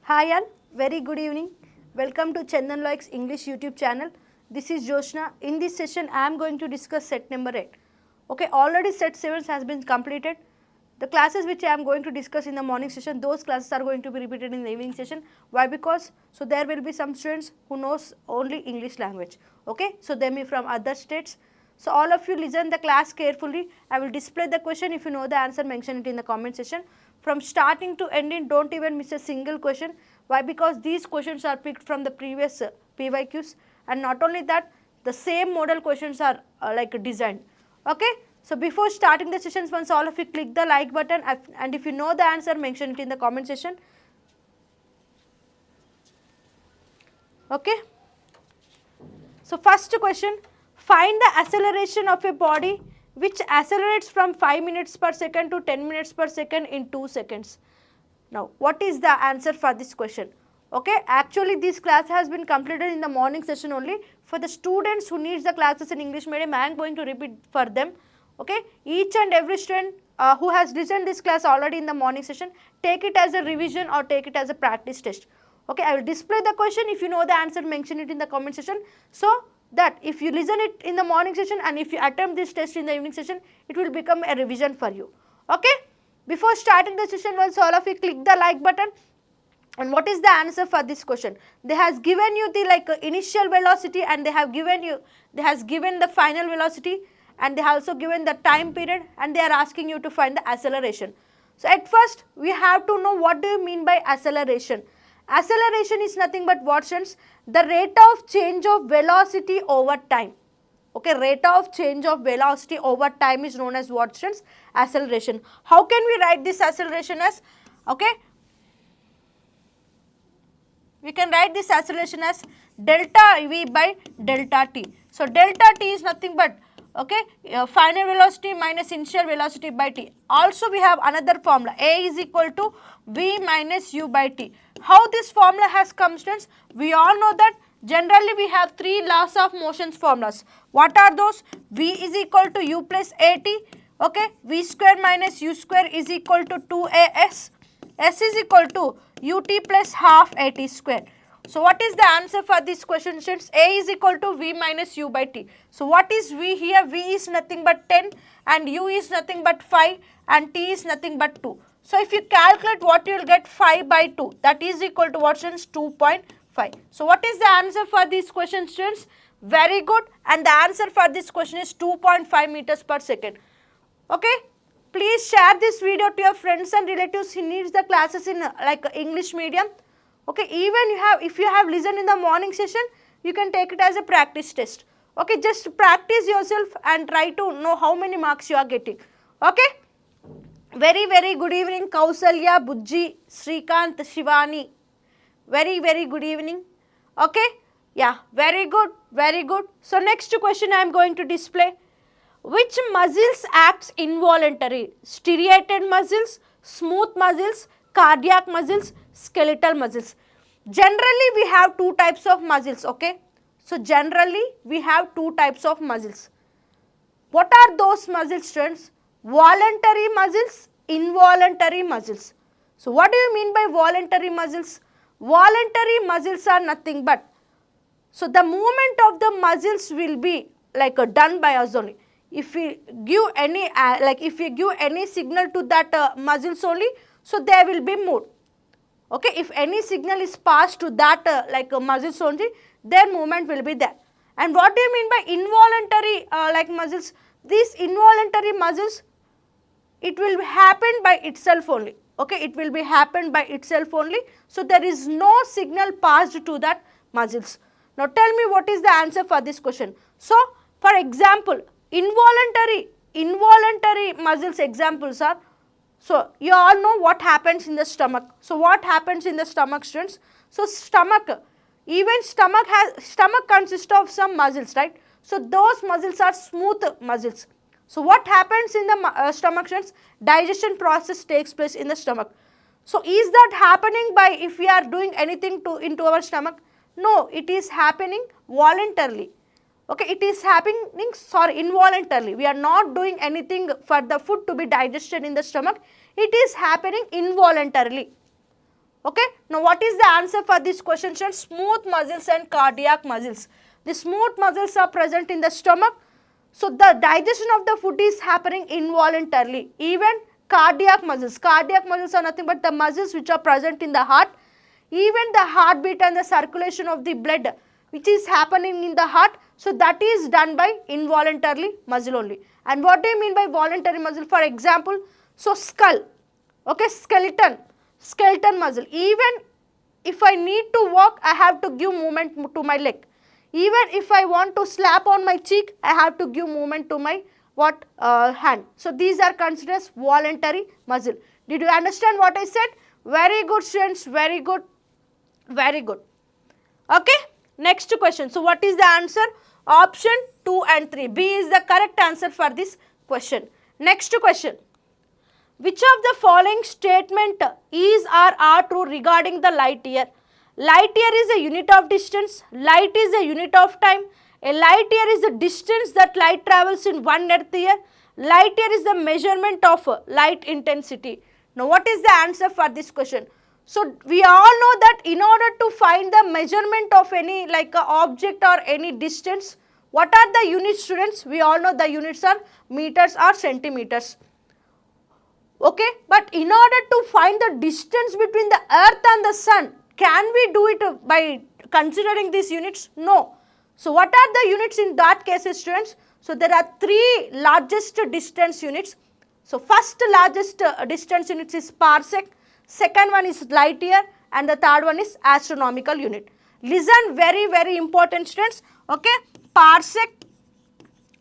Hi all, very good evening. Welcome to Chandan Likes English YouTube channel. This is Joshna. In this session, I am going to discuss set number 8. Okay, already set 7 has been completed. The classes which I am going to discuss in the morning session, those classes are going to be repeated in the evening session. Why? Because so there will be some students who knows only English language. Okay, so they may from other states. So all of you listen the class carefully. I will display the question. If you know the answer, mention it in the comment section. From starting to ending, don't even miss a single question. Why? Because these questions are picked from the previous PYQs, and not only that, the same model questions are designed. Okay. So before starting the sessions, once all of you click the like button, and if you know the answer, mention it in the comment section. Okay. So first question, find the acceleration of a body which accelerates from 5 minutes per second to 10 minutes per second in 2 seconds. Now, what is the answer for this question? Okay, actually this class has been completed in the morning session only. For the students who needs the classes in English medium, I am going to repeat for them. Okay, each and every student who has listened this class already in the morning session, take it as a revision or take it as a practice test. Okay, I will display the question. If you know the answer, mention it in the comment section. So that if you listen it in the morning session and if you attempt this test in the evening session, it will become a revision for you. Okay. Before starting the session, once all of you click the like button. And what is the answer for this question? They has given you the initial velocity, and they has given the final velocity, and they have also given the time period, and they are asking you to find the acceleration. So at first we have to know what do you mean by acceleration. Acceleration is nothing but what, students? The rate of change of velocity over time. Okay, rate of change of velocity over time is known as what, students? Acceleration. How can we write this acceleration as? Okay, we can write this acceleration as delta V by delta t. So delta t is nothing but final velocity minus initial velocity by t. Also we have another formula, A is equal to V minus u by t. How this formula has come, students? We all know that generally we have 3 laws of motions formulas. What are those? V is equal to u plus at. Okay, V square minus u square is equal to 2as. S is equal to ut plus half at square. So what is the answer for this question, students? A is equal to V minus u by t. So what is V here? V is nothing but 10 and u is nothing but 5 and t is nothing but 2. So if you calculate, what you will get? 5 by 2, that is equal to what, students? 2.5. So what is the answer for this question, students? Very good, and the answer for this question is 2.5 meters per second. Okay, please share this video to your friends and relatives who needs the classes in English medium. Okay, even if you have listened in the morning session, you can take it as a practice test. Okay, just practice yourself and try to know how many marks you are getting. Okay, very good evening, Kausalya, Bujji, Srikant, Shivani. Very good evening. Okay, yeah, very good. So next question I am going to display. Which muscles acts involuntary? Striated muscles, smooth muscles, cardiac muscles, skeletal muscles. Generally we have 2 types of muscles. Okay, so generally we have 2 types of muscles. What are those muscles, students? Voluntary muscles, involuntary muscles. So what do you mean by voluntary muscles? Voluntary muscles are nothing but, so the movement of the muscles will be done by us only. If we give any signal to that muscles only, so they will be moved. Okay, if any signal is passed to that muscles only, their movement will be there. And what do you mean by involuntary muscles? These involuntary muscles, it will happen by itself only. Okay, it will be happen by itself only. So there is no signal passed to that muscles. Now tell me what is the answer for this question. So for example, involuntary muscles examples are, so you all know what happens in the stomach. So what happens in the stomach, students? So stomach consists of some muscles, right? So those muscles are smooth muscles. So what happens in the stomach, students? Digestion process takes place in the stomach. So is that happening by if we are doing anything into our stomach? No, it is happening voluntarily. Okay, it is happening, involuntarily. We are not doing anything for the food to be digested in the stomach. It is happening involuntarily. Okay, now what is the answer for this question? Smooth muscles and cardiac muscles. The smooth muscles are present in the stomach. So the digestion of the food is happening involuntarily. Even cardiac muscles are nothing but the muscles which are present in the heart. Even the heartbeat and the circulation of the blood which is happening in the heart, so that is done by involuntarily muscle only. And what do you mean by voluntary muscle? For example, so skull, okay, skeleton muscle. Even if I need to walk, I have to give movement to my leg. Even if I want to slap on my cheek, I have to give movement to my hand. So these are considered as voluntary muscle. Did you understand what I said? Very good, students, very good, very good. Okay, next question. So what is the answer? Option 2 and 3. B is the correct answer for this question. Next question. Which of the following statement is or are true regarding the light year? Light year is a unit of distance. Light is a unit of time. A light year is the distance that light travels in 1 earth year. Light year is the measurement of light intensity. Now what is the answer for this question? So we all know that in order to find the measurement of any like a object or any distance, what are the units, students? We all know the units are meters or centimeters. Okay, but in order to find the distance between the earth and the sun, can we do it by considering these units? No. So what are the units in that case, students? So there are 3 largest distance units. So first largest distance unit is parsec, second one is light year, and the third one is astronomical unit. Listen, very important, students. Okay, parsec,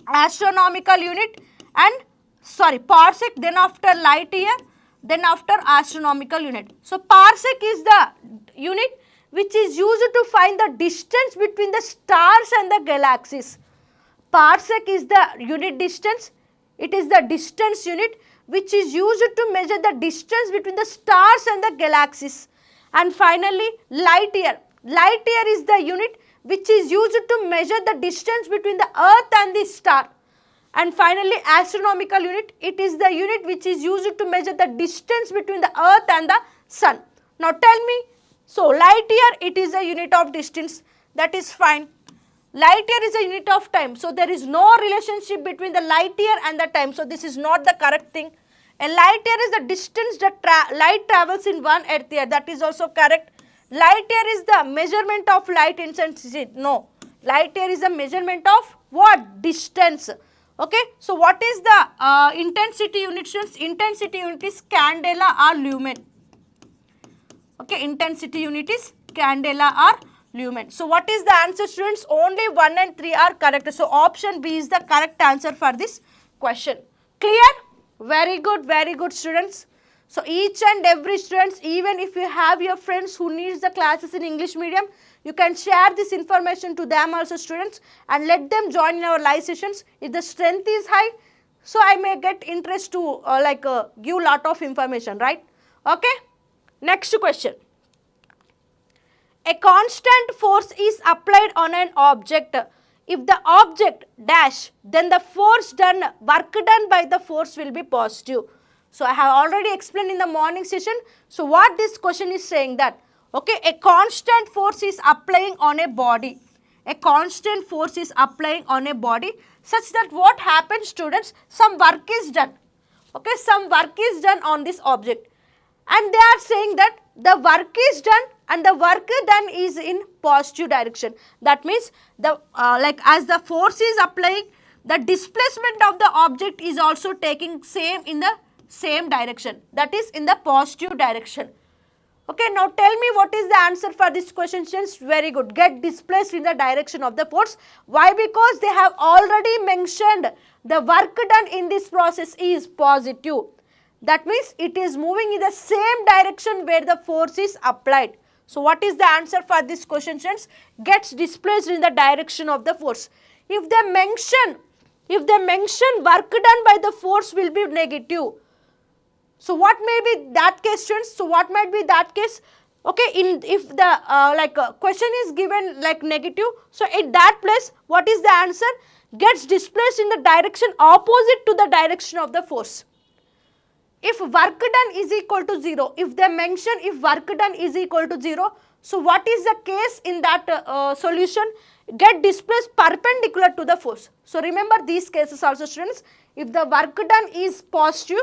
astronomical unit, and parsec, then after light year, then after astronomical unit. So parsec is the unit which is used to find the distance between the stars and the galaxies. Parsec is the unit distance. It is the distance unit which is used to measure the distance between the stars and the galaxies. And finally, light year. Light year is the unit which is used to measure the distance between the earth and the star. And finally, astronomical unit, it is the unit which is used to measure the distance between the earth and the sun. Now tell me, so light year, it is a unit of distance, that is fine. Light year is a unit of time, so there is no relationship between the light year and the time, so this is not the correct thing. A light year is the distance that light travels in 1 earth year, that is also correct. Light year is the measurement of light intensity, no. Light year is the measurement of what? Distance. Okay, so what is the intensity unit? Intensity unit is candela or lumen. Okay, intensity unit is candela or lumen. So what is the answer, students? Only 1 and 3 are correct. So option B is the correct answer for this question. Clear? Very good, students. So each and every students, even if you have your friends who needs the classes in English medium, you can share this information to them also, students, and let them join in our live sessions. If the strength is high, so I may get interest to give lot of information, right? Okay. Next question. A constant force is applied on an object. If the object dash, then the work done by the force will be positive. So I have already explained in the morning session. So what this question is saying that, okay, a constant force is applying on a body. A constant force is applying on a body such that what happens, students, some work is done. Okay, some work is done on this object. And they are saying that the work is done and the work done is in positive direction. That means the as the force is applying, the displacement of the object is also taking in the same direction. That is in the positive direction. Okay, now tell me what is the answer for this question, students. Very good. Get displaced in the direction of the force. Why? Because they have already mentioned the work done in this process is positive. That means it is moving in the same direction where the force is applied. So what is the answer for this question, students? Gets displaced in the direction of the force. If they mention work done by the force will be negative. So what may be that case, students? So what might be that case? Okay, if the question is given like negative, so at that place, what is the answer? Gets displaced in the direction opposite to the direction of the force. if work done is equal to 0, if they mention if work done is equal to 0, so what is the case in that solution? Get displaced perpendicular to the force. So remember these cases also, students. If the work done is positive,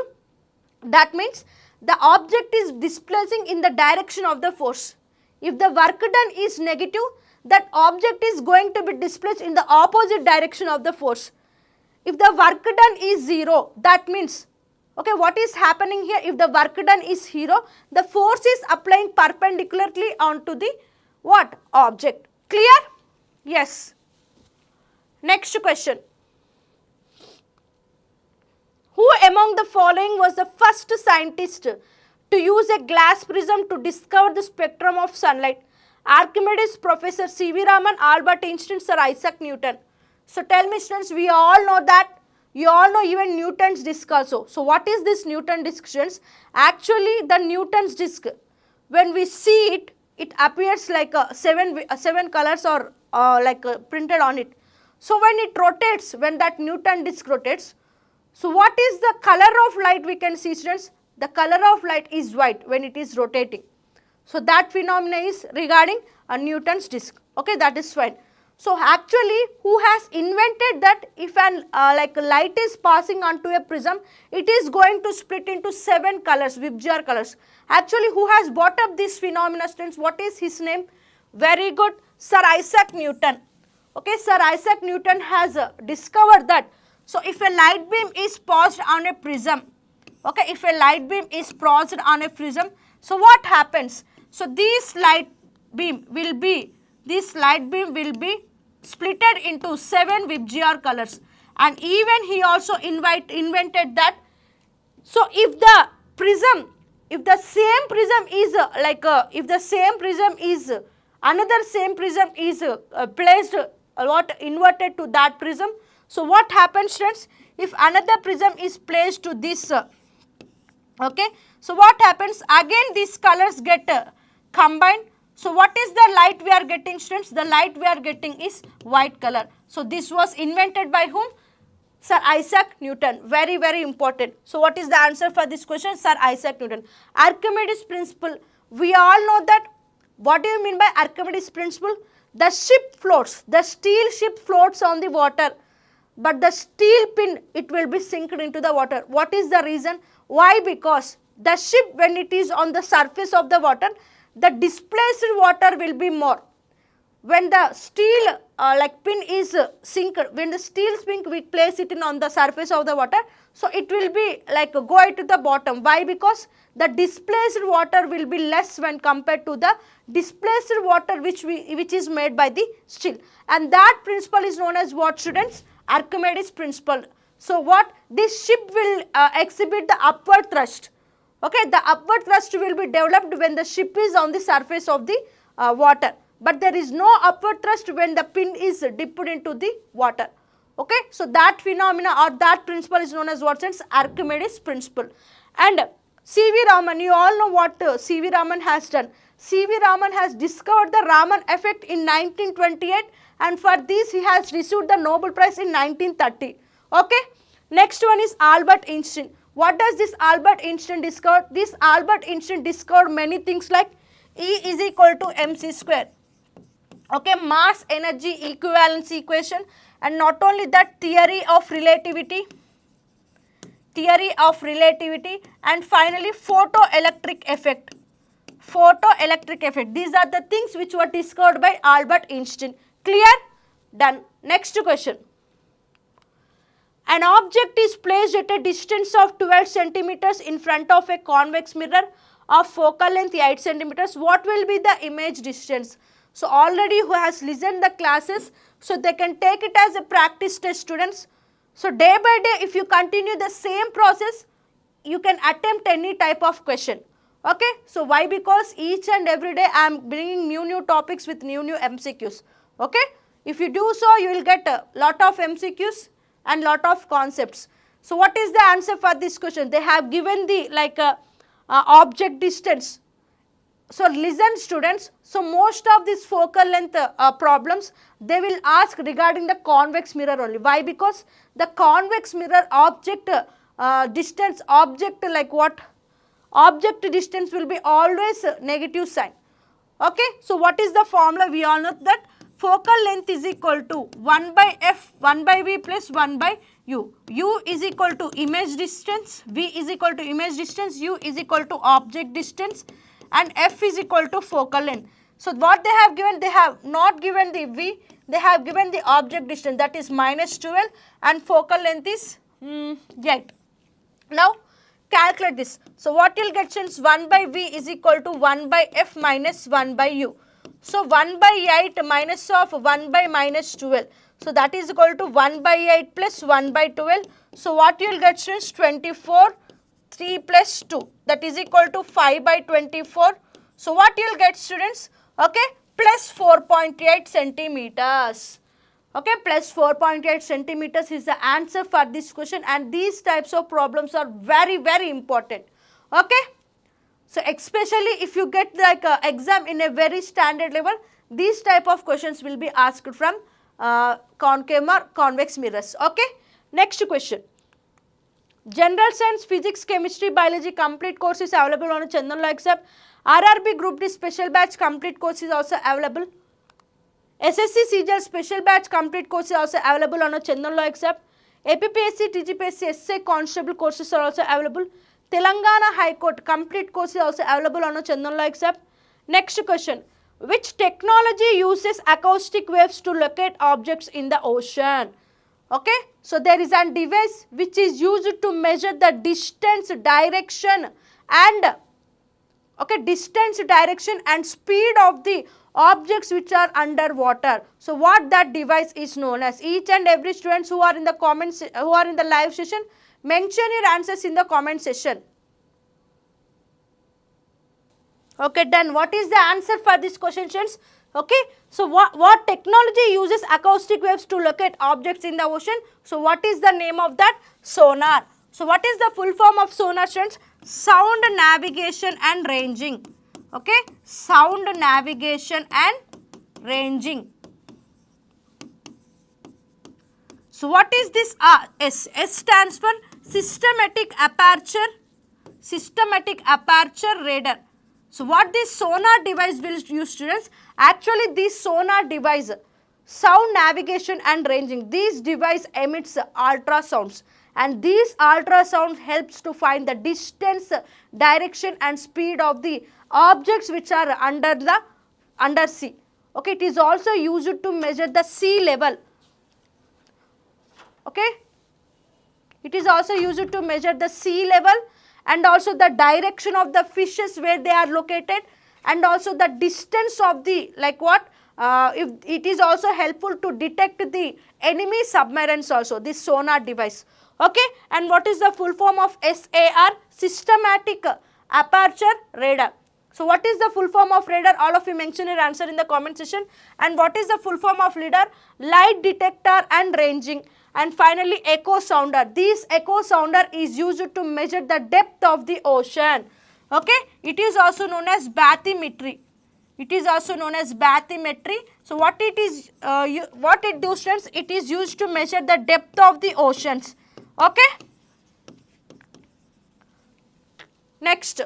that means the object is displacing in the direction of the force. If the work done is negative, that object is going to be displaced in the opposite direction of the force. If the work done is 0, that means, okay, what is happening here? If the work done is 0, the force is applying perpendicularly onto the what? Object. Clear? Yes. Next question. Who among the following was the first scientist to use a glass prism to discover the spectrum of sunlight? Archimedes, Professor C.V. Raman, Albert Einstein, Sir Isaac Newton. So tell me, students, we all know that. You all know even Newton's disk also. So what is this Newton disk, students? Actually, the Newton's disk, when we see it, it appears like seven colors or printed on it. So when it rotates, when that Newton disk rotates, so what is the color of light we can see, students? The color of light is white when it is rotating. So that phenomena is regarding a Newton's disk. Okay, that is fine. So actually, who has invented that if an light is passing onto a prism, it is going to split into 7 colors, Vibgyor colors. Actually, who has brought up this phenomena, students? What is his name? Very good, Sir Isaac Newton. Okay, Sir Isaac Newton has discovered that. So if a light beam is passed on a prism, okay, if a light beam is passed on a prism, so what happens? So this light beam will be splitted into 7 Vibgyor colors, and even he also invented that. So if the prism, if the same prism is another same prism is placed inverted to that prism, so what happens, students? If another prism is placed to this, okay, so what happens? Again these colors get combined. So what is the light we are getting, students? The light we are getting is white color. So this was invented by whom? Sir Isaac Newton. Very, very important. So what is the answer for this question? Sir Isaac Newton. Archimedes principle. We all know that. What do you mean by Archimedes principle? The ship floats. The steel ship floats on the water. But the steel pin, it will be sunk into the water. What is the reason? Why? Because the ship, when it is on the surface of the water, the displaced water will be more. When the steel pin is sink, when the steel spin we place it in on the surface of the water, so it will be go to the bottom. Why? Because the displaced water will be less when compared to the displaced water which is made by the steel. And that principle is known as what, students? Archimedes principle. So what? This ship will exhibit the upward thrust. Okay, the upward thrust will be developed when the ship is on the surface of the water. But there is no upward thrust when the pin is dipped into the water. Okay, so that phenomena or that principle is known as what, sense? Archimedes principle. And C.V. Raman, you all know what C.V. Raman has done. C.V. Raman has discovered the Raman effect in 1928, and for this he has received the Nobel Prize in 1930. Okay, next one is Albert Einstein. What does this Albert Einstein discover? This Albert Einstein discovered many things like E is equal to mc square. Okay, mass energy equivalency equation, and not only that, theory of relativity, and finally photoelectric effect. These are the things which were discovered by Albert Einstein. Clear? Done. Next question. An object is placed at a distance of 12 centimeters in front of a convex mirror of focal length 8 centimeters. What will be the image distance? So already who has listened the classes, so they can take it as a practice test, students. So day by day, if you continue the same process, you can attempt any type of question. Okay, so why? Because each and every day I am bringing new topics with new MCQs. Okay, if you do so, you will get a lot of MCQs and lot of concepts. So what is the answer for this question? They have given the object distance. So listen, students. So most of these focal length problems, they will ask regarding the convex mirror only. Why? Because the convex mirror object distance object, like what? Object distance will be always negative sign. Okay, so what is the formula? We all know that focal length is equal to 1 by f, 1 by v plus 1 by u. U is equal to image distance, v is equal to image distance, u is equal to object distance, and f is equal to focal length. So what they have given? They have not given the v, they have given the object distance, that is minus 12, and focal length is 8. Now calculate this. So what you'll get, since 1 by v is equal to 1 by f minus 1 by u. So 1 by 8 minus of 1 by minus 12. So that is equal to 1 by 8 plus 1 by 12. So what you will get, students? 24, 3 plus 2. That is equal to 5 by 24. So what you will get, students? Okay, plus 4.8 centimeters. Okay, plus 4.8 centimeters is the answer for this question, and these types of problems are very, very important. Okay. So especially if you get like a exam in a very standard level, these type of questions will be asked from concave or convex mirrors. Okay. Next question. General Science, Physics, Chemistry, Biology complete course is available on Chandan Law Accept. RRB Group D special batch complete course is also available. SSC CGL special batch complete course is also available on Chandan Law Accept. APPSC, TGPSC, SA constable courses are also available. Telangana High Court complete course is also available on Chandan Law Accept. Next question. Which technology uses acoustic waves to locate objects in the ocean? Okay. So there is a device which is used to measure the distance, direction and distance, direction and speed of the objects which are underwater. So what that device is known as? Each and every students who are in the comments, who are in the live session, mention your answers in the comment section. Okay, done. What is the answer for this question, students? Okay, so what technology uses acoustic waves to locate objects in the ocean? So what is the name of that? Sonar. So what is the full form of sonar, students? Sound navigation and ranging. Okay, sound navigation and ranging. So what is this S? S stands for systematic aperture radar. So what this sonar device will use, students? Actually this sonar device, sound navigation and ranging, this device emits ultrasounds, and these ultrasound helps to find the distance, direction and speed of the objects which are under sea. Okay, it is also used to measure the sea level. Okay, it is also used to measure the sea level and also the direction of the fishes where they are located, and also the distance of the, like what, if it is also helpful to detect the enemy submarines also, this sonar device. Okay, and what is the full form of SAR? Systematic aperture radar. So what is the full form of radar? All of you mention your answer in the comment section. And what is the full form of lidar? Light detector and ranging. And finally echo sounder. This echo sounder is used to measure the depth of the ocean. Okay, it is also known as bathymetry. It is also known as bathymetry. So what it is, what it does, students? It is used to measure the depth of the oceans. Okay. Next.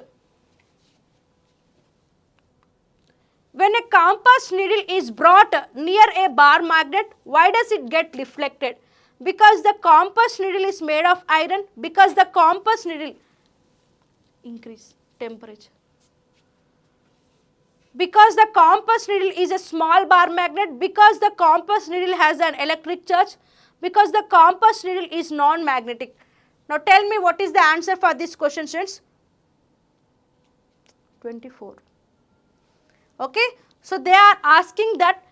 When a compass needle is brought near a bar magnet, why does it get deflected? Because the compass needle is made of iron, because the compass needle increase temperature. Because the compass needle is a small bar magnet, because the compass needle has an electric charge, because the compass needle is non-magnetic. Now tell me what is the answer for this question, students? 24. Okay, so they are asking that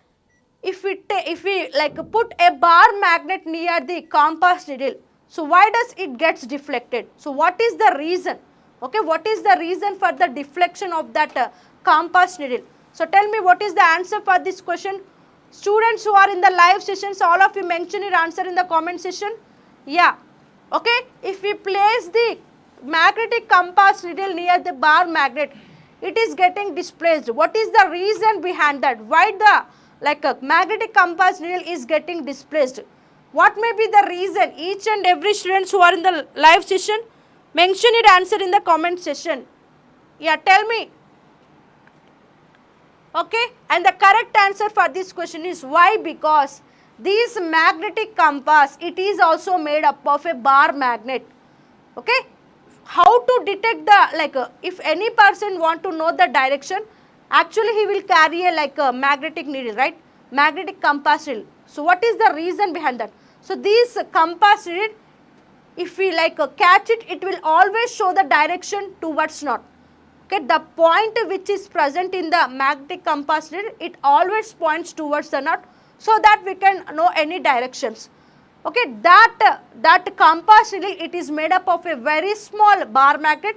if we like put a bar magnet near the compass needle, so why does it gets deflected? So what is the reason? Okay, what is the reason for the deflection of that compass needle? So tell me what is the answer for this question. Students who are in the live sessions, all of you mention your answer in the comment section. Yeah. Okay, if we place the magnetic compass needle near the bar magnet, it is getting displaced. What is the reason behind that? Why the magnetic compass needle is getting displaced? What may be the reason? Each and every students who are in the live session, mention it answer in the comment section. Yeah, tell me. Okay, and the correct answer for this question is why? Because this magnetic compass, it is also made up of a bar magnet. Okay, how to detect the, if any person want to know the direction, actually he will carry a magnetic needle, right? Magnetic compass needle. So what is the reason behind that? So this compass needle, if we catch it, it will always show the direction towards north. Okay, the point which is present in the magnetic compass needle, it always points towards the north, so that we can know any directions. Okay, that compass needle, it is made up of a very small bar magnet.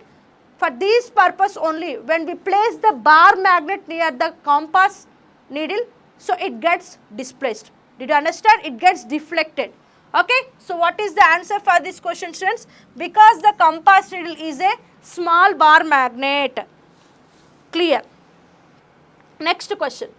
For this purpose only, when we place the bar magnet near the compass needle, so it gets displaced. Did you understand? It gets deflected. Okay, so what is the answer for this question, students? Because the compass needle is a small bar magnet. Clear? Next question.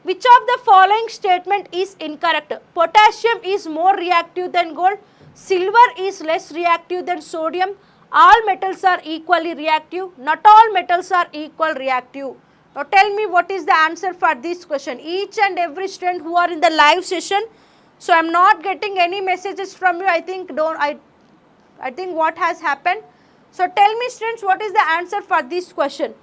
Which of the following statement is incorrect? Potassium is more reactive than gold. Silver is less reactive than sodium. All metals are equally reactive. Not all metals are equal reactive. Now tell me what is the answer for this question. Each and every student who are in the live session. So I am not getting any messages from you. I think what has happened. So tell me, students, what is the answer for this question?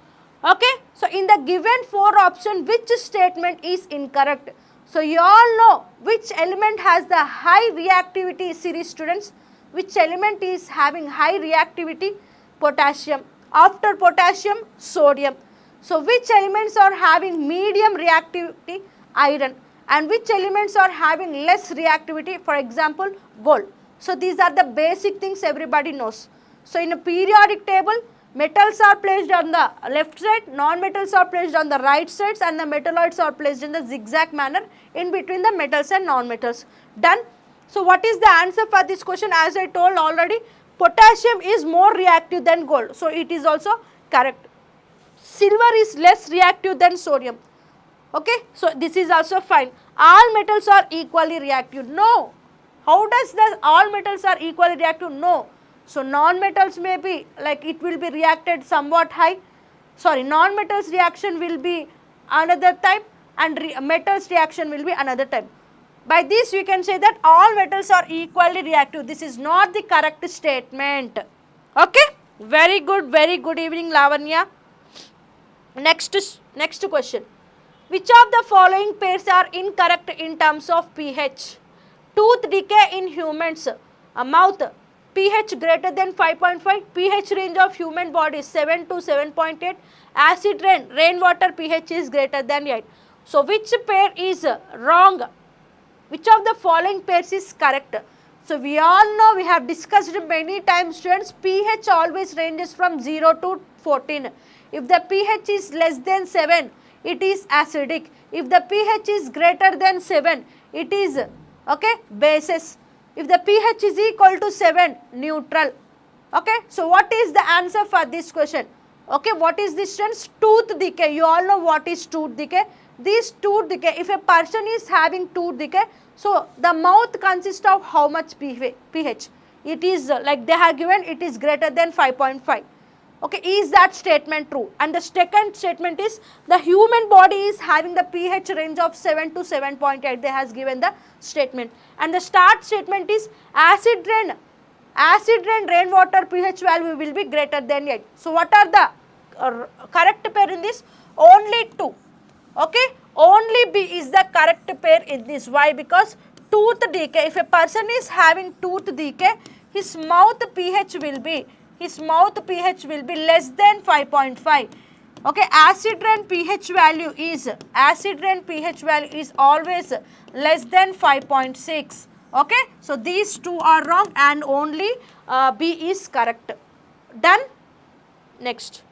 Okay, so in the given 4 option, which statement is incorrect? So you all know which element has the high reactivity series, students. Which element is having high reactivity? Potassium. After potassium, sodium. So which elements are having medium reactivity? Iron. And which elements are having less reactivity? For example, gold. So these are the basic things everybody knows. So in a periodic table, metals are placed on the left side, non-metals are placed on the right sides, and the metalloids are placed in the zigzag manner in between the metals and non-metals. Done. So what is the answer for this question? As I told already, potassium is more reactive than gold. So it is also correct. Silver is less reactive than sodium. Okay, so this is also fine. All metals are equally reactive. No. How does the all metals are equally reactive? No. So non-metals may be it will be reacted somewhat high. Sorry, non-metals reaction will be another type and metals reaction will be another type. By this we can say that all metals are equally reactive. This is not the correct statement. Okay, very good evening, Lavanya. Next question. Which of the following pairs are incorrect in terms of pH? Tooth decay in humans. Mouth, pH greater than 5.5. pH range of human body is 7 to 7.8. Acid rain, rainwater pH is greater than 8. So which pair is wrong? Which of the following pairs is correct? So we all know, we have discussed many times, students, pH always ranges from 0 to 14. If the pH is less than 7, it is acidic. If the pH is greater than 7, it is basis. If the pH is equal to 7, neutral. Okay, so what is the answer for this question? Okay, what is this, students? Tooth decay. You all know what is tooth decay. This tooth decay, if a person is having tooth decay, so the mouth consists of how much pH? It is they have given it is greater than 5.5. Okay, is that statement true? And the second statement is the human body is having the pH range of 7 to 7.8. They has given the statement. And the start statement is acid rain rainwater pH value will be greater than 8. So what are the correct pair in this? Only 2. Okay, only B is the correct pair in this. Why? Because tooth decay, if a person is having tooth decay, his mouth pH will be less than 5.5. Okay, acid rain pH value is always less than 5.6. Okay, so these two are wrong and only B is correct. Done. Next.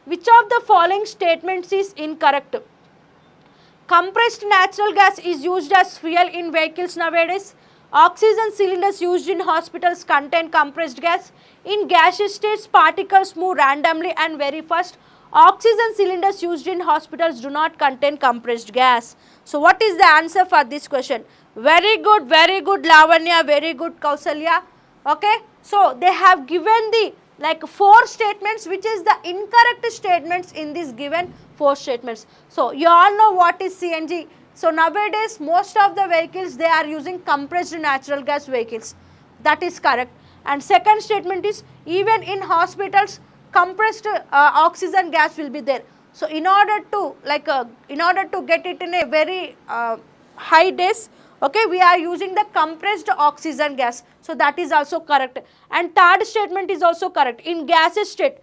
Which of the following statements is incorrect? Compressed natural gas is used as fuel in vehicles nowadays. Oxygen cylinders used in hospitals contain compressed gas. In gaseous states, particles move randomly and very fast. Oxygen cylinders used in hospitals do not contain compressed gas. So what is the answer for this question? Very good, Lavanya, very good, Kausalya. Okay, so they have given the like 4 statements, which is the incorrect statements in this given 4 statements. So you all know what is CNG. So nowadays most of the vehicles, they are using compressed natural gas vehicles. That is correct. And second statement is, even in hospitals compressed oxygen gas will be there. So in order to get it in a very high days, okay, we are using the compressed oxygen gas. So that is also correct. And third statement is also correct. In gaseous state,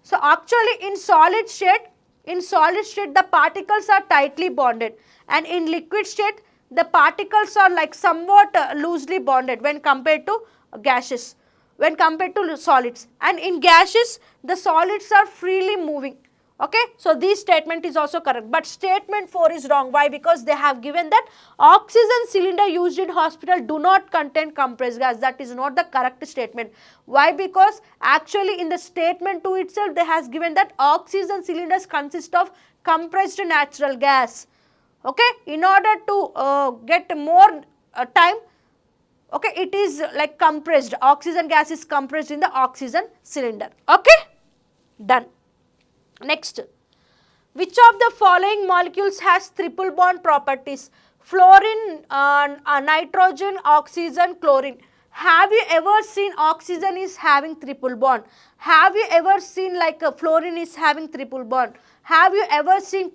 so actually in solid state the particles are tightly bonded, and in liquid state the particles are like somewhat loosely bonded when compared to gases, when compared to solids. And in gases the solids are freely moving. Okay, so this statement is also correct, but statement 4 is wrong. Why? Because they have given that oxygen cylinder used in hospital do not contain compressed gas. That is not the correct statement. Why? Because actually in the statement 2 itself they has given that oxygen cylinders consist of compressed natural gas. Okay, in order to get more time, okay, it is like compressed, oxygen gas is compressed in the oxygen cylinder. Okay, done. Next, which of the following molecules has triple bond properties? Fluorine, nitrogen, oxygen, chlorine. Have you ever seen oxygen is having triple bond? Have you ever seen like fluorine is having triple bond? Have you ever seen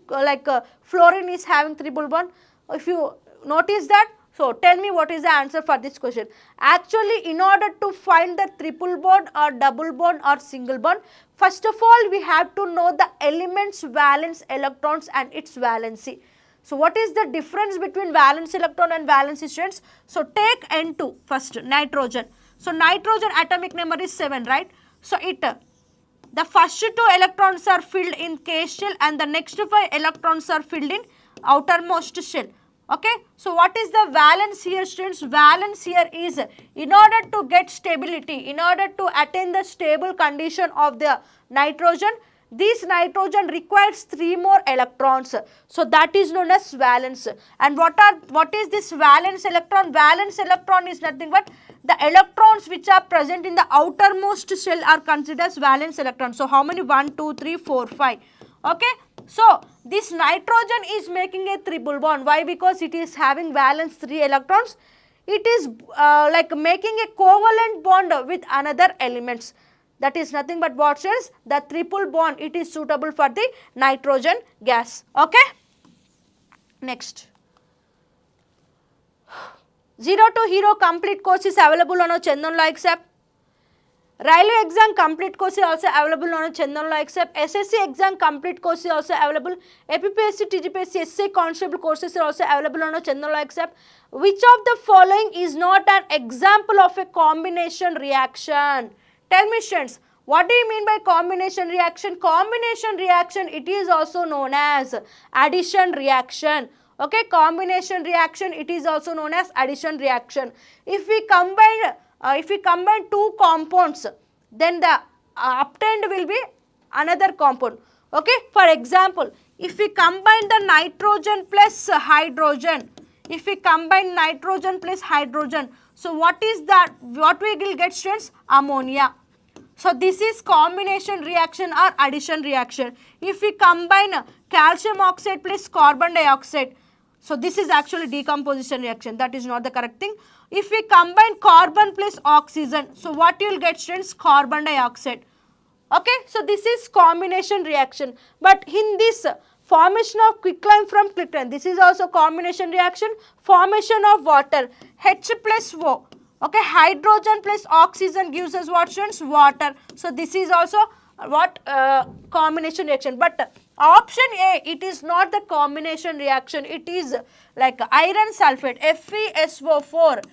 fluorine is having triple bond? If you notice that, so tell me what is the answer for this question. Actually, in order to find the triple bond or double bond or single bond, first of all we have to know the element's valence electrons and its valency. So what is the difference between valence electron and valency, students? So take N2 first, nitrogen. So nitrogen atomic number is 7, right? So the first 2 electrons are filled in K shell and the next 5 electrons are filled in outermost shell. Okay, so what is the valence here, students? Valence here is, in order to get stability, in order to attain the stable condition of the nitrogen, this nitrogen requires 3 more electrons. So that is known as valence. And what is this valence electron? Valence electron is nothing but the electrons which are present in the outermost shell are considered as valence electrons. So how many? 1, 2, 3, 4, 5. Okay. So this nitrogen is making a triple bond. Why? Because it is having valence 3 electrons. It is like making a covalent bond with another elements. That is nothing but what says the triple bond. It is suitable for the nitrogen gas. Okay. Next. 0 to hero complete course is available on our Chandan Law Except. Railway exam complete course is also available on a Chandan Law Except. SSC exam complete course is also available. APPSC, TGPSC, SC constable courses are also available on a Chandan Law Except. Which of the following is not an example of a combination reaction? Tell me, students, what do you mean by combination reaction? Combination reaction, it is also known as addition reaction. Okay, combination reaction, it is also known as addition reaction. If we combine 2 compounds, then the obtained will be another compound. Okay, for example, if we combine the nitrogen plus hydrogen, if we combine nitrogen plus hydrogen, so what is that? What we will get, students? Ammonia. So this is combination reaction or addition reaction. If we combine calcium oxide plus carbon dioxide, so this is actually decomposition reaction. That is not the correct thing. If we combine carbon plus oxygen, so what you will get, students? Carbon dioxide. Okay, so this is combination reaction. But in this formation of quicklime from quicklime, this is also combination reaction. Formation of water, H plus O. Okay, hydrogen plus oxygen gives us what, students? Water. So this is also what combination reaction. But option A, it is not the combination reaction. It is like iron sulfate, FeSO4.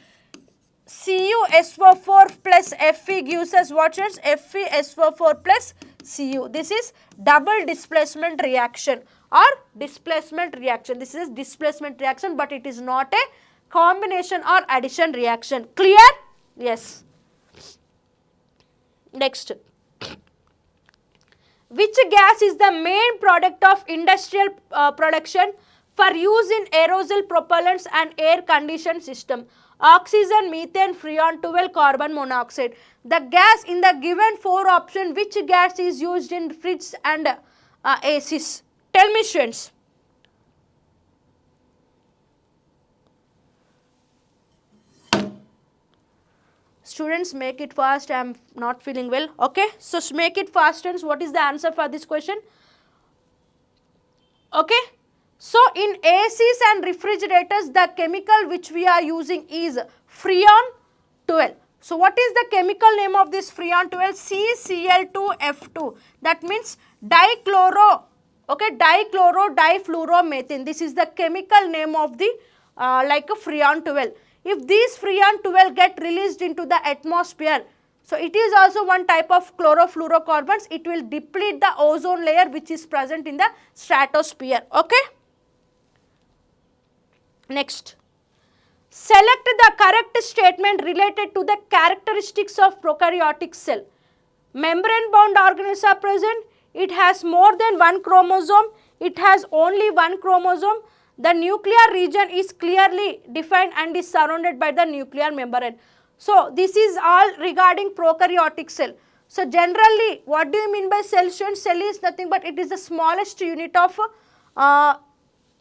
CuSO4 plus Fe gives us what, students? FeSO4 plus Cu. This is double displacement reaction or displacement reaction. This is displacement reaction, but it is not a combination or addition reaction. Clear? Yes. Next. Which gas is the main product of industrial production for use in aerosol propellants and air conditioned system? Oxygen, methane, freon, 12 carbon monoxide. The gas in the given 4 option, which gas is used in fridges and ACs? Tell me, students. Students, make it fast. I am not feeling well. Okay, so make it fast, students. What is the answer for this question? Okay, so in ACs and refrigerators, the chemical which we are using is freon 12. So what is the chemical name of this freon 12? CCl2F2. That means dichloro. Okay, difluoromethane. This is the chemical name of the like a freon 12. If these freon 12 get released into the atmosphere, so it is also one type of chlorofluorocarbons. It will deplete the ozone layer which is present in the stratosphere. Okay. Next. Select the correct statement related to the characteristics of prokaryotic cell. Membrane bound organelles are present. It has more than one chromosome. It has only one chromosome. The nuclear region is clearly defined and is surrounded by the nuclear membrane. So, this is all regarding prokaryotic cell. So, generally, what do you mean by cell? Cell is nothing but it is the smallest unit of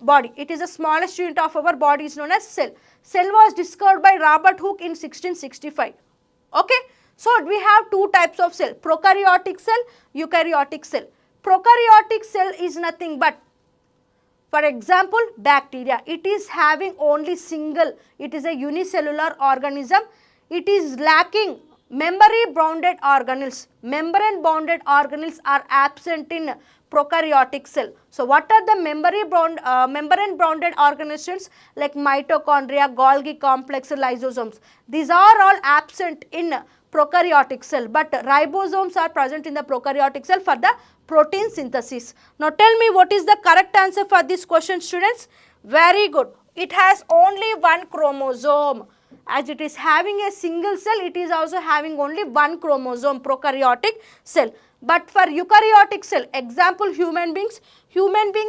body. It is the smallest unit of our body is known as cell. Cell was discovered by Robert Hooke in 1665. Okay. So, we have two types of cell, prokaryotic cell, eukaryotic cell. Prokaryotic cell is nothing but, for example, bacteria. It is having only single, it is a unicellular organism. It is lacking membrane-bounded organelles. Membrane-bounded organelles are absent in prokaryotic cell. So, what are the membrane-bounded organelles? Like mitochondria, Golgi complex, lysosomes. These are all absent in prokaryotic cell, but ribosomes are present in the prokaryotic cell for the protein synthesis. Now, tell me what is the correct answer for this question, students? Very good. It has only one chromosome. As it is having a single cell, it is also having only one chromosome, prokaryotic cell. But for eukaryotic cell, example human beings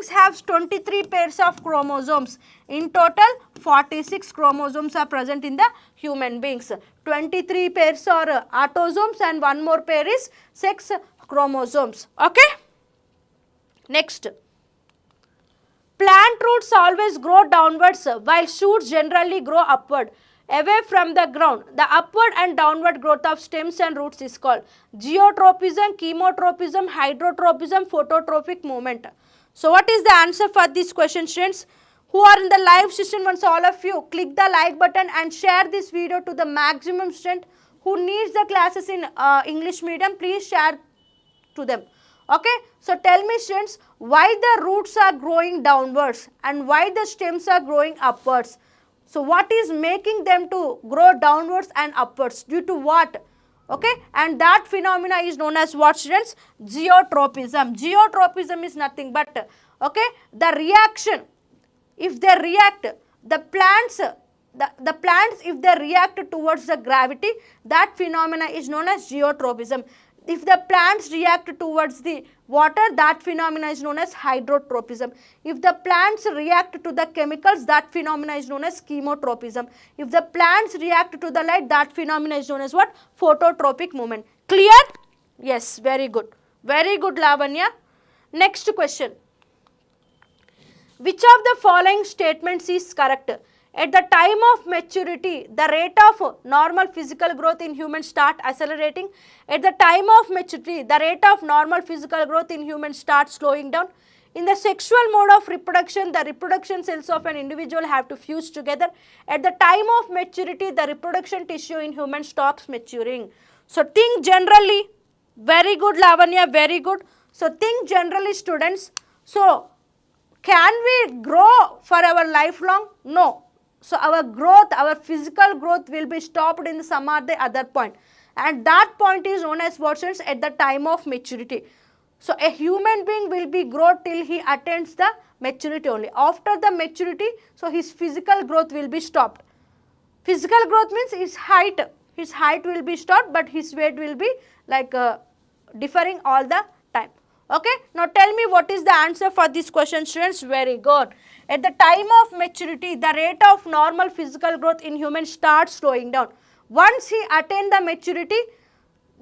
have 23 pairs of chromosomes. In total, 46 chromosomes are present in the human beings. 23 pairs are autosomes and one more pair is sex chromosomes. Okay. Next. Plant roots always grow downwards while shoots generally grow upward. Away from the ground, the upward and downward growth of stems and roots is called geotropism, chemotropism, hydrotropism, phototropic movement. So, what is the answer for this question, students? Who are in the live session, once all of you click the like button and share this video to the maximum student who needs the classes in English medium, please share to them. Okay, so tell me, students, why the roots are growing downwards and why the stems are growing upwards? So, what is making them to grow downwards and upwards? Due to what? Okay, and that phenomena is known as what, students? Geotropism. Geotropism is nothing but, okay, the reaction. If they react, the plants if they react towards the gravity, that phenomena is known as geotropism. If the plants react towards the water, that phenomena is known as hydrotropism. If the plants react to the chemicals, that phenomena is known as chemotropism. If the plants react to the light, that phenomena is known as what? Phototropic movement. Clear? Yes, very good. Very good, Lavanya. Next question. Which of the following statements is correct? At the time of maturity, the rate of normal physical growth in humans start accelerating. At the time of maturity, the rate of normal physical growth in humans starts slowing down. In the sexual mode of reproduction, the reproduction cells of an individual have to fuse together. At the time of maturity, the reproduction tissue in humans stops maturing. So, think generally. Very good, Lavanya, very good. So, think generally, students. So, can we grow for our lifelong? No. So, our growth, our physical growth will be stopped in some or the other point. And that point is known as what, students? At the time of maturity. So, a human being will be grow till he attains the maturity only. After the maturity, so his physical growth will be stopped. Physical growth means his height will be stopped, but his weight will be like differing all the time. Okay, now tell me what is the answer for this question, students. Very good. At the time of maturity, the rate of normal physical growth in humans starts slowing down. Once he attains the maturity,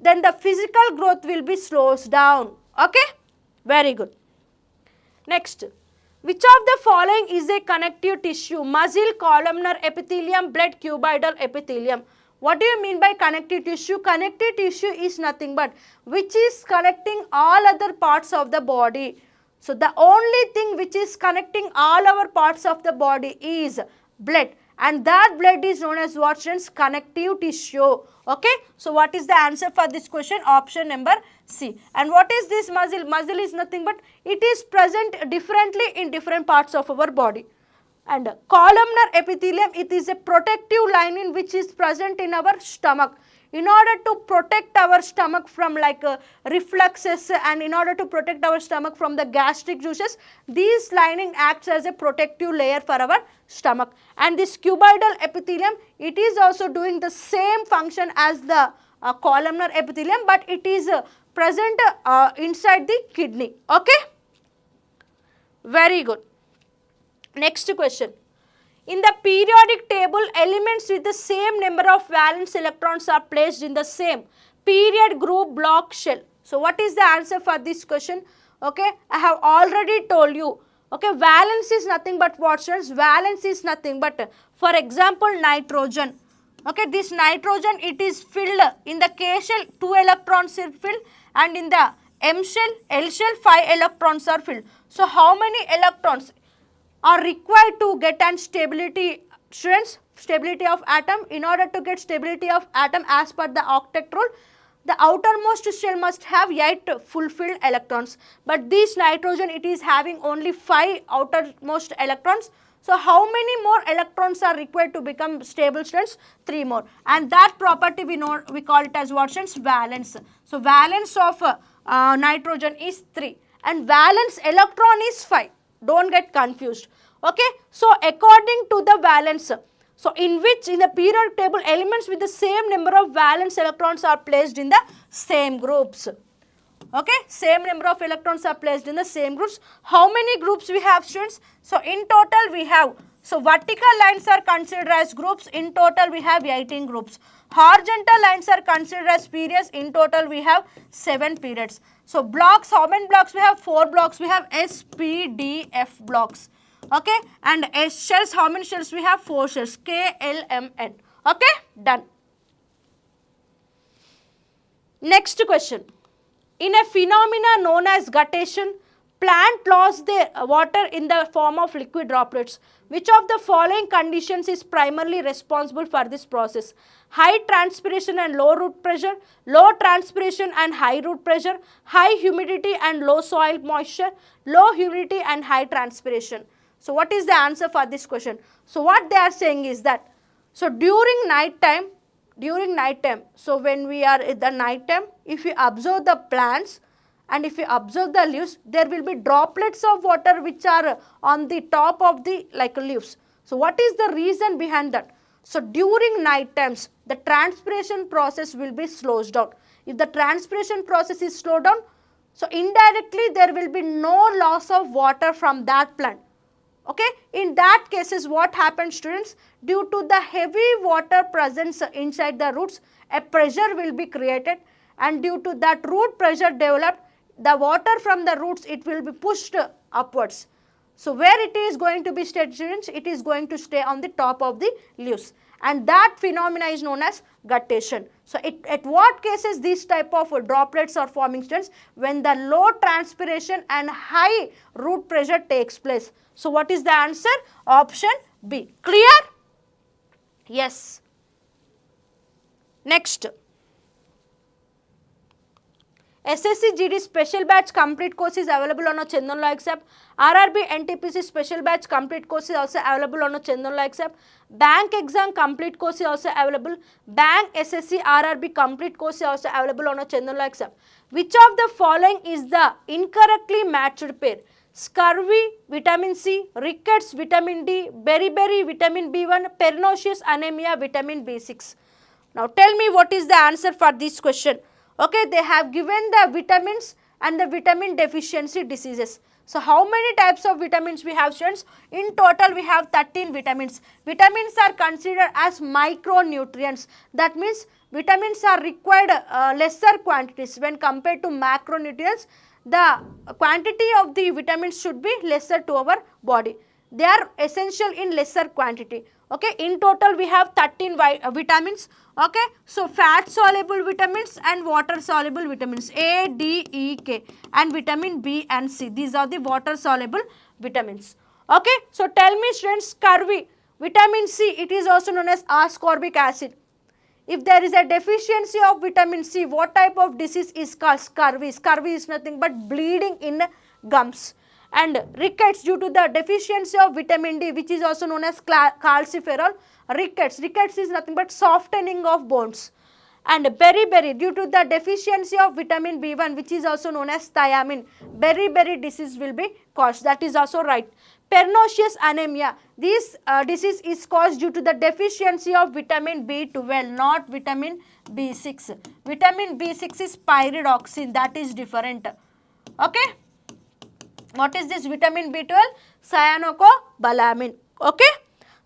then the physical growth will be slows down. Okay, very good. Next, which of the following is a connective tissue? Muscle, columnar epithelium, blood, cuboidal epithelium. What do you mean by connective tissue? Connective tissue is nothing but which is connecting all other parts of the body. So the only thing which is connecting all our parts of the body is blood, and that blood is known as what, students? Connective tissue. Okay, so what is the answer for this question? Option number C. And what is this muscle? Muscle is nothing but it is present differently in different parts of our body. And columnar epithelium, it is a protective lining which is present in our stomach. In order to protect our stomach from refluxes, and in order to protect our stomach from the gastric juices, this lining acts as a protective layer for our stomach. And this cuboidal epithelium, it is also doing the same function as the columnar epithelium, but it is present inside the kidney. Okay, very good. Next question. In the periodic table, elements with the same number of valence electrons are placed in the same period group block shell. So what is the answer for this question? Okay, I have already told you. Okay, valence is nothing but what, students? Valence is nothing but, for example, nitrogen. Okay, this nitrogen, it is filled in the K shell, 2 electrons are filled, and in the M shell, L shell, 5 electrons are filled. So how many electrons are required to get an stability, students? Stability of atom. In order to get stability of atom as per the octet rule, the outermost shell must have 8 fulfilled electrons. But this nitrogen, it is having only 5 outermost electrons. So how many more electrons are required to become stable, students? 3 more. And that property we call it as what, students? Valence. So valence of nitrogen is 3 and valence electron is 5. Don't get confused. Okay, so according to the valence, so in the periodic table, elements with the same number of valence electrons are placed in the same groups. Okay, same number of electrons are placed in the same groups. How many groups we have, students? So in total we have, so vertical lines are considered as groups. In total we have 18 groups. Horizontal lines are considered as periods. In total we have 7 periods. So blocks, how many blocks we have? 4 blocks. We have S, P, D, F blocks. Okay, and S shells, how many shells we have? 4 shells. K, L, M, N. Okay, done. Next question. In a phenomena known as guttation, plant lost their water in the form of liquid droplets. Which of the following conditions is primarily responsible for this process? High transpiration and low root pressure, low transpiration and high root pressure, high humidity and low soil moisture, low humidity and high transpiration. So what is the answer for this question? So what they are saying is that, so during night time, so when we are at the night time, if you observe the plants and if you observe the leaves, there will be droplets of water which are on the top of the leaves. So what is the reason behind that? So during night times, the transpiration process will be slowed down. If the transpiration process is slowed down, so indirectly there will be no loss of water from that plant. Okay, in that cases what happens, students? Due to the heavy water presence inside the roots, a pressure will be created, and due to that root pressure developed, the water from the roots, it will be pushed upwards. So where it is going to be stay, students? It is going to stay on the top of the leaves, and that phenomena is known as guttation. So at what cases these type of droplets are forming, students? When the low transpiration and high root pressure takes place. So what is the answer? Option B. Clear? Yes. Next. SSC GD special batch complete course is available on a Chandan Likes app. RRB NTPC special batch complete course is also available on a Chandan Likes app. Bank exam complete course is also available. Bank SSC RRB complete course is also available on a Chandan Likes app. Which of the following is the incorrectly matched pair? Scurvy, vitamin C, rickets, vitamin D, beriberi, vitamin B1, pernicious anemia, vitamin B6. Now tell me what is the answer for this question. Okay, they have given the vitamins and the vitamin deficiency diseases. So how many types of vitamins we have, students? In total we have 13 vitamins. Vitamins are considered as micronutrients. That means vitamins are required lesser quantities when compared to macronutrients. The quantity of the vitamins should be lesser to our body. They are essential in lesser quantity. Okay, in total we have 13 vitamins. Okay, so fat soluble vitamins and water soluble vitamins A, D, E, K, and vitamin B and C. These are the water soluble vitamins. Okay, so tell me, students, scurvy, vitamin C, it is also known as ascorbic acid. If there is a deficiency of vitamin C, what type of disease is called? Scurvy. Scurvy is nothing but bleeding in gums. And rickets, due to the deficiency of vitamin D, which is also known as calciferol. Rickets. Rickets is nothing but softening of bones. And beriberi, due to the deficiency of vitamin B1, which is also known as thiamine, beriberi disease will be caused. That is also right. Pernicious anemia. This disease is caused due to the deficiency of vitamin B12, not vitamin B6. Vitamin B6 is pyridoxine. That is different. Okay. What is this vitamin B12? Cyanocobalamin. Okay.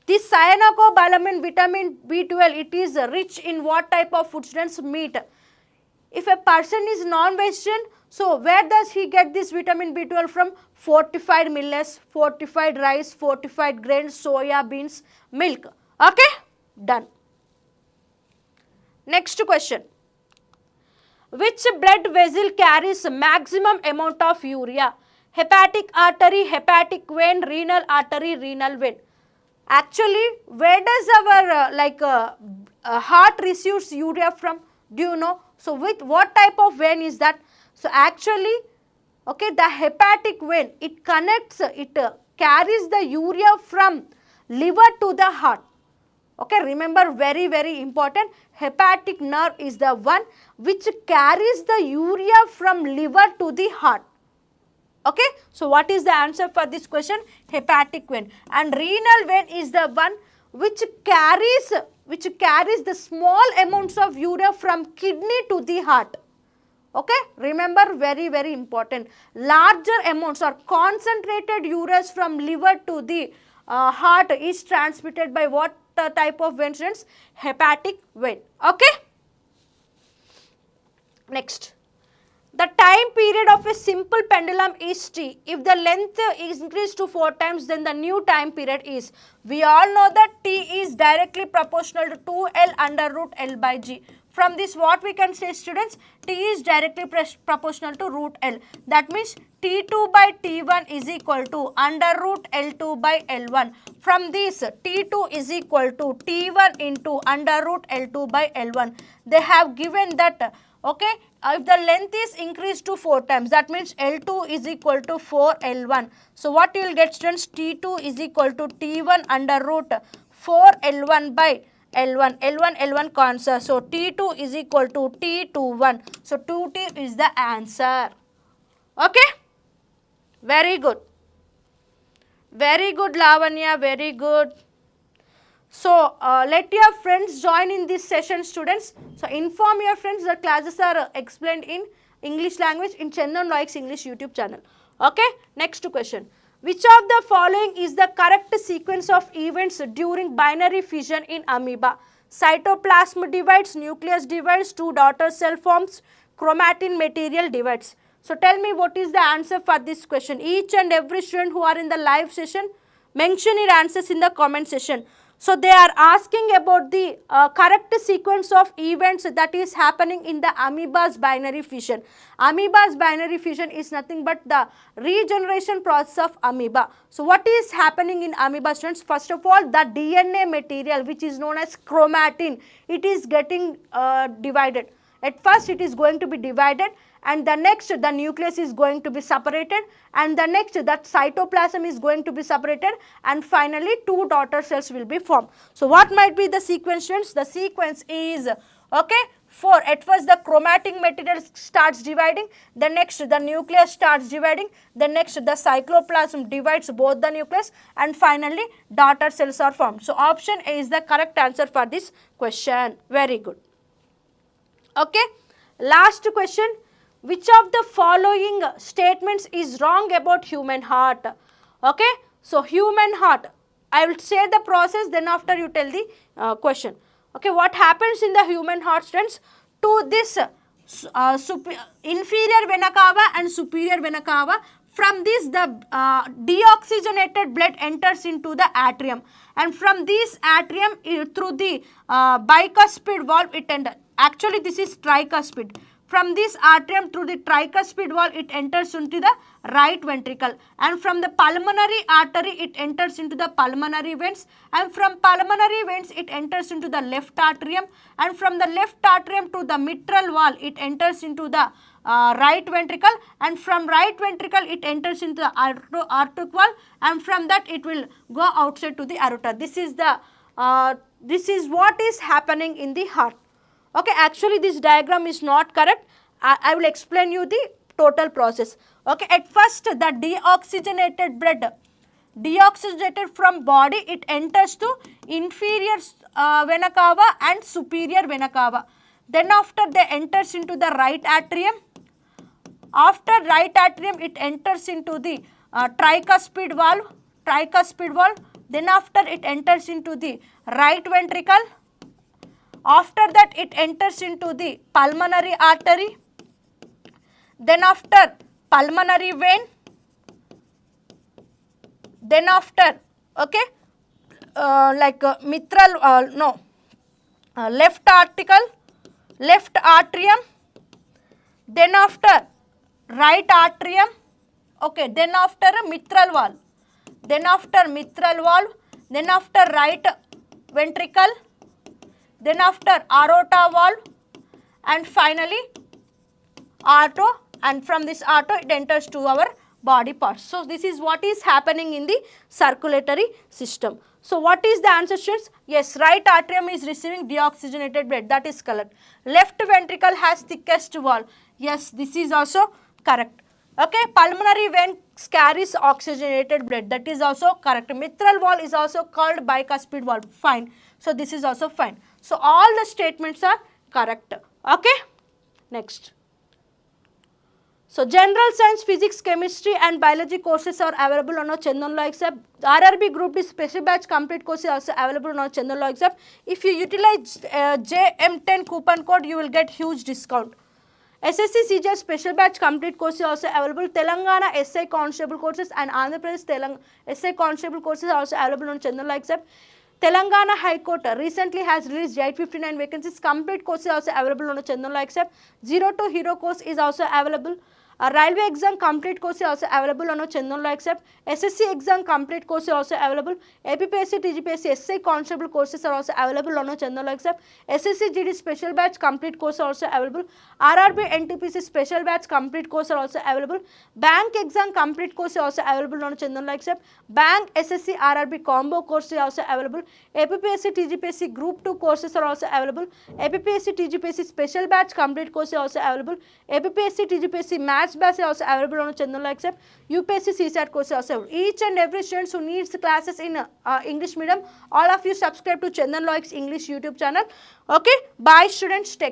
This cyanocobalamin vitamin B12, it is rich in what type of food, students? Meat. If a person is non-vegetarian, so where does he get this vitamin B12 from? Fortified millets, fortified rice, fortified grains, soya beans, milk. Okay, done. Next question. Which blood vessel carries maximum amount of urea? Hepatic artery, hepatic vein, renal artery, renal vein. Actually, where does our heart receives urea from? Do you know? So with what type of vein is that? So actually, okay, the hepatic vein, it connects, it carries the urea from liver to the heart. Okay, remember, very, very important, hepatic nerve is the one which carries the urea from liver to the heart. Okay, so what is the answer for this question? Hepatic vein. And renal vein is the one which carries the small amounts of urea from kidney to the heart. Okay, remember, very, very important. Larger amounts or concentrated urea from liver to the heart is transmitted by what type of vein, students? Hepatic vein. Okay. Next. The time period of a simple pendulum is T. If the length is increased to 4 times, then the new time period is. We all know that T is directly proportional to 2L under root L by G. From this, what we can say, students? T is directly proportional to root L. That means T2 by T1 is equal to under root L2 by L1. From this, T2 is equal to T1 into under root L2 by L1. They have given that, okay, if the length is increased to 4 times, that means L2 is equal to 4L1. So what you will get, students? T2 is equal to T1 under root 4L1 by L1. L1 cancel. So T2 is equal to T21. So 2T is the answer. Okay? Very good. Very good, Lavanya. Very good. So, let your friends join in this session, students. So, inform your friends that classes are explained in English language in Chandan Likes English YouTube channel. Okay, next question. Which of the following is the correct sequence of events during binary fission in amoeba? Cytoplasm divides, nucleus divides, 2 daughter cell forms, chromatin material divides. So, tell me what is the answer for this question. Each and every student who are in the live session, mention your answers in the comment section. So, they are asking about the correct sequence of events that is happening in the amoeba's binary fission. Amoeba's binary fission is nothing but the regeneration process of amoeba. So, what is happening in amoeba, students? First of all, the DNA material, which is known as chromatin, it is getting divided. At first, it is going to be divided, and the next, the nucleus is going to be separated, and the next, that cytoplasm is going to be separated, and finally 2 daughter cells will be formed. So, what might be the sequence, students? The sequence is, okay, at first the chromatic material starts dividing, the next the nucleus starts dividing, the next the cytoplasm divides both the nucleus, and finally daughter cells are formed. So, option A is the correct answer for this question. Very good. Okay, last question. which of the following statements is wrong about human heart? Okay, so human heart, I will say the process, then after you tell the question. Okay, what happens in the human heart, students? To this inferior vena cava and superior vena cava, from this the deoxygenated blood enters into the atrium, and from this atrium through the bicuspid valve it enters. Actually this is tricuspid. From this atrium through the tricuspid valve it enters into the right ventricle, and from the pulmonary artery it enters into the pulmonary veins, and from pulmonary veins it enters into the left atrium, and from the left atrium to the mitral valve it enters into the right ventricle, and from right ventricle it enters into the aortic valve, and from that it will go outside to the aorta. This is the this is what is happening in the heart. Okay, actually this diagram is not correct. I will explain you the total process. Okay, at first the deoxygenated blood, deoxygenated from body, it enters to inferior vena cava and superior vena cava. Then after they enters into the right atrium. After right atrium it enters into the tricuspid valve, then after it enters into the right ventricle. After that it enters into the pulmonary artery, then after pulmonary vein, then after, okay, mitral, left atrium, then after right atrium, okay, then after mitral valve, then after right ventricle, then after aorta valve, and finally aorta, and from this aorta it enters to our body parts. So this is what is happening in the circulatory system. So what is the answer, students? Yes, right atrium is receiving deoxygenated blood, that is correct. Left ventricle has thickest wall. Yes, this is also correct. Okay, pulmonary vein carries oxygenated blood, that is also correct. Mitral valve is also called bicuspid valve, fine. So this is also fine. So all the statements are correct. Okay, next. So general science, physics, chemistry and biology courses are available on our Chandan Law exam. RRB Group D special batch complete course is also available on our Chandan Law exam. If you utilize JM10 coupon code, you will get huge discount. SSC CGL special batch complete course is also available. Telangana SI constable courses and Andhra Pradesh SI constable courses are also available on Chandan Law exam. Telangana High Court recently has released 859 vacancies. Complete course is also available on a Chandan Law exam. 0 to Hero course is also available. A railway exam complete course is also available on a Chandan Law exam. SSC exam complete course is also available. APPSC, TGPSC, SI constable courses are also available on a Chandan Law exam. SSC GD special batch complete course are also available. RRB NTPC special batch complete course are also available. Bank exam complete course is also available on a Chandan Law exam. Bank SSC RRB combo course is also available. APPSC TGPSC group 2 courses are also available. APPSC TGPSC special batch complete course is also available. APPSC TGPSC match batch is also available on a Chandan Law exam. UPSC CSAT course is also available. Each and every student who needs classes in English medium, all of you subscribe to Chandan Law English YouTube channel. Okay, bye students, take care.